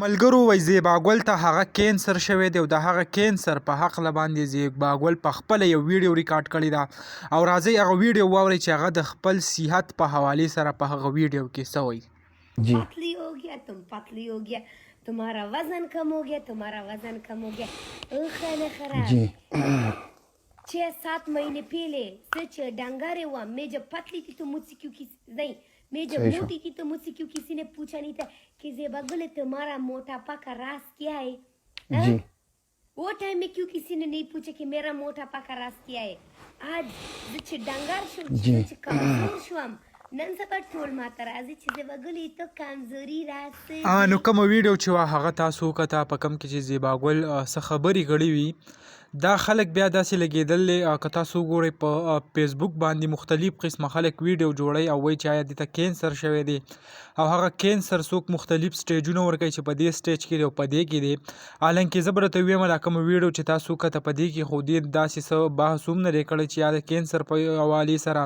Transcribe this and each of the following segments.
ملګرو وایي زیباګل ته هغه کینسر شوی دی او د هغه کینسر په هکله باندې زیباګل په خپله یو ویډیو ریکارډ کړې ده او راځئ هغه ویډیو واورئ چې هغه د خپل صحت په حوالې سره په هغه ویډیو کې څه وایي. جی पतली हो गया तुम पतली हो गया तुम्हारा वजन कम हो गया तुम्हारा वजन कम हो गया खाना खराब जी 6-7 महीने पहले सच डंगारे हुआ मैं जब पतली थी तो मुझसे क्यों किसी नहीं मैं जब सही मोटी थी तो मुझसे क्यों किसी ने पूछा नहीं था कि ज़ेबागुल तुम्हारा मोटापा का राज क्या है हाँ? जी वो टाइम में क्यों किसी ने नहीं पूछा कि मेरा मोटापा का राज क्या है आज जच डंगार शो जी। जच कमजोर शो हम نن سبا ټول ماته راځي چې ज़ेबागुل ته کمزوري راځي نو کومه ویډیو چې وه هغه تاسو وکته په کوم کې چې زیباګل څه خبرې کړې وي دا خلک بیا داسې لګېدل که تاسو وګورئ په فیسبوک باندې مختلف قسمه خلک ویډیو جوړوي او وایي چې آیا دې ته کینسر شوی دی او هغه کینسر څوک مختلف سټیجونه ورکوي چې په دې سټیج کې دی او په دې کې دی حالانکې زه به درته ووایم دا کومه ویډیو چې تاسو وکته په دې کې خو دې داسې څه بحث هم نه دی کړی چې یا د کینسر په حوالې سره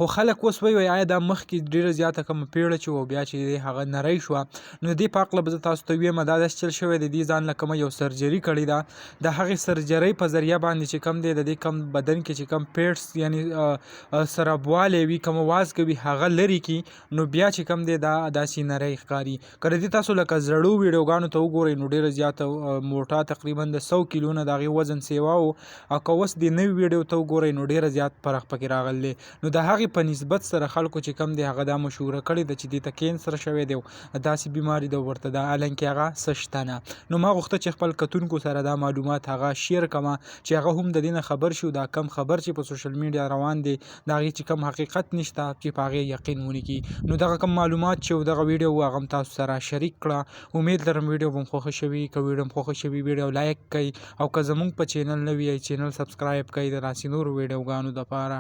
خو خلک اوس وایي آیا دا مخکې ډېره زیاته کومه پیړه چې و بیا چې دی هغه نری شوه نو دې په هکله به زه تاسو ته ووایم دا داسې چل شوی دی دې ځان له کومه یو سرجري کړې ده د هغې سرجرۍ په ذریعه باندې چې کم دی د دې کم بدن کې چې کم پیټس یعنی سرابوالی وي کم وازګه وي هغه لرې کړي نو بیا چې کم دی دا داسې نری ښکاري که د دې تاسو لکه زړو ویډیوګانو ته وګورئ نو ډېره زیاته موټه تقریبا د 100 کیلو نه د هغې وزن سیوا و او که اوس د نوي ویډیو ته وګورئ نو ډېره زیات فرق پکې راغلی دی نو د هغې په نسبت سره خلکو چې کم دی هغه دا مشهوره کړې ده چې دې ته کینسر شوی دی داسې بیماري ده ورته ده حالانکې هغه څه شته نه نو ما غوښته چې خپل کتونکو سره دا معلومات هغه شیر کړمه چې هغه هم د دې نه خبر شو دا کم خبر چې په سوشل میډیا روان دی د هغې چې کم حقیقت نشته چې په هغې یقین ونه کړي نو دغه کم معلومات چې دغه ویډیو و هغه هم تاسو سره شریک کړه امید لرم ویډیو به مو خوښه شوي که ویډیو مو خوښه شوي ویډیو لایک کړئ او که زموږ په چینل نوي یئ چینل سبسکرایب کړئ د داسې نورو ویډیوګانو دپاره